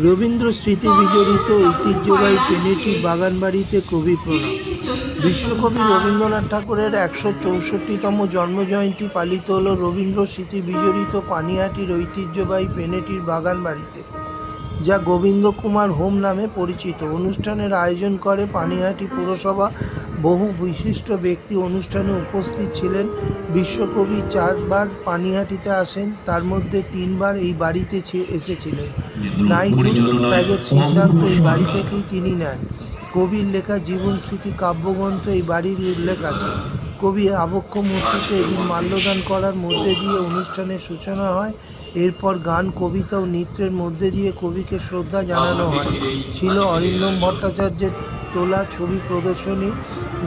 রবীন্দ্র স্মৃতি বিজড়িত ঐতিহ্যবাহী পেনেটি বাগানবাড়িতে কবি প্রণাম। বিশ্বকবি রবীন্দ্রনাথ ঠাকুরের ১৬৪তম জন্মজয়ন্তী পালিত হল রবীন্দ্র স্মৃতি বিজড়িত পানিহাটির ঐতিহ্যবাহী পেনেটির বাগানবাড়িতে, যা গোবিন্দ কুমার হোম নামে পরিচিত। অনুষ্ঠানের আয়োজন করে পানিহাটি পুরসভা। বহু বিশিষ্ট ব্যক্তি অনুষ্ঠানে উপস্থিত ছিলেন। বিশ্বকবি ৪ বার পানিহাটিতে আসেন, তার মধ্যে 3 বার এই বাড়িতে এসেছিলেন। নাইটহুড ত্যাগের সিদ্ধান্ত এই বাড়ি থেকেই তিনি নেন। কবির লেখা জীবন স্মৃতি কাব্যগ্রন্থ এই বাড়ির উল্লেখ আছে। কবি আবক্ষ মূর্তিতে এদিন মাল্যদান করার মধ্যে দিয়ে অনুষ্ঠানের সূচনা হয়। এরপর গান, কবিতা ও নৃত্যের মধ্যে দিয়ে কবিকে শ্রদ্ধা জানানো হয়। ছিল অরিন্দম ভট্টাচার্যের তোলা ছবি প্রদর্শনী।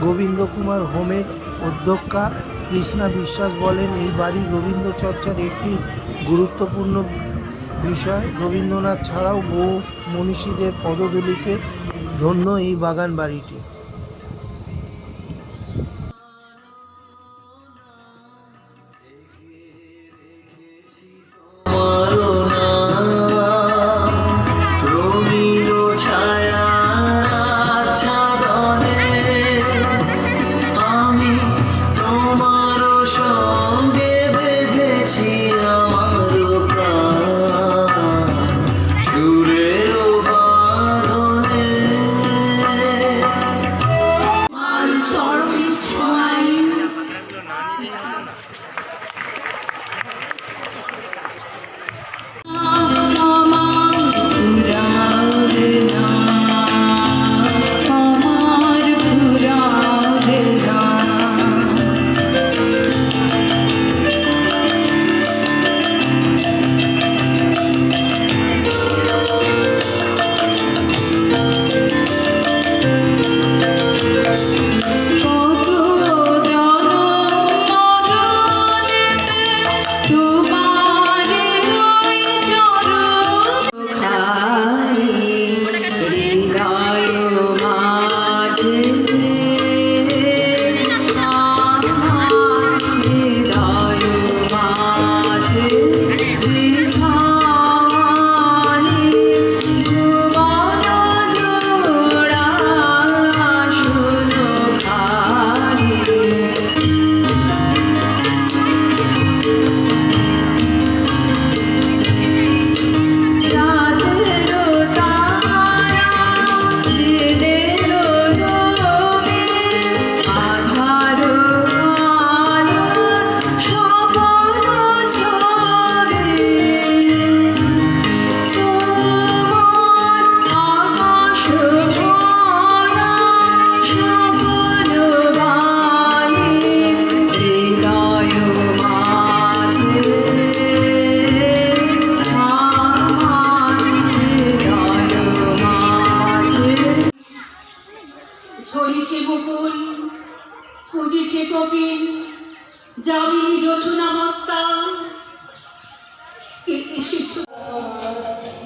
গোবিন্দ কুমার হোমের অধ্যক্ষা কৃষ্ণা বিশ্বাস বলেন, এই বাড়ি রবীন্দ্র চর্চার একটি গুরুত্বপূর্ণ বিষয়। রবীন্দ্রনাথ ছাড়াও বহু মনীষীদের পদধূলিতে ধন্য এই বাগান বাড়িটি। ঝরিছে বকুল, কুজিছে কপিল, যামিনী জোছনা মাত্রা।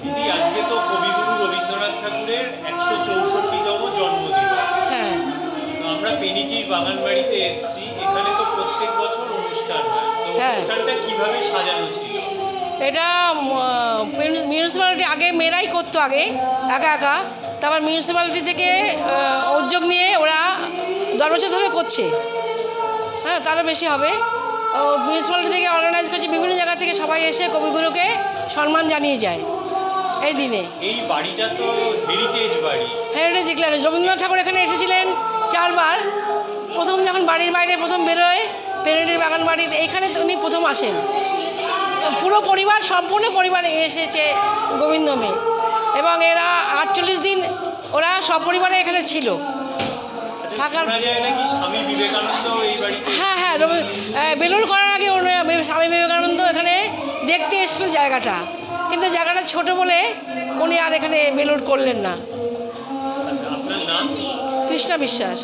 দিদি, আজকে তো কবিগুরু রবীন্দ্রনাথ ঠাকুরের ১৬৪তম জন্মদিবস। হ্যাঁ, আমরা পেনিটির বাগানবাড়িতে এসেছি। এখানে তো প্রত্যেক বছর অনুষ্ঠান হয়, তো অনুষ্ঠানটা কিভাবে সাজানো ছিল? এটা মিউনিসিপ্যালিটি আগে মেয়েরাই করতো, একা একা। তারপর মিউনিসিপ্যালিটি থেকে উদ্যোগ নিয়ে ওরা 10 বছর ধরে করছে। হ্যাঁ, তারও বেশি হবে। মিউনিসিপ্যালিটি থেকে অর্গানাইজ করছে, বিভিন্ন জায়গা থেকে সবাই এসে কবিগুরুকে সম্মান জানিয়ে যায় এই দিনে। এই বাড়িটা তো হেরিটেজ বাড়ি। Heritage declare. রবীন্দ্রনাথ ঠাকুর এখানে এসেছিলেন 4 বার। প্রথম যখন বাড়ির বাইরে প্রথম বেরোয় পেনেটির বাগান বাড়িতে, এইখানে উনি প্রথম আসেন। পুরো পরিবার, সম্পূর্ণ পরিবার এসেছে গোবিন্দমে, এবং এরা 48 দিন ওরা সপরিবারে এখানে ছিল থাকার। হ্যাঁ হ্যাঁ, বেলুন করার আগে স্বামী বিবেকানন্দ এখানে দেখতে এসেছিল জায়গাটা, কিন্তু জায়গাটা ছোট বলে উনি আর এখানে বেলুন করলেন না। আপনার নাম? কৃষ্ণা বিশ্বাস।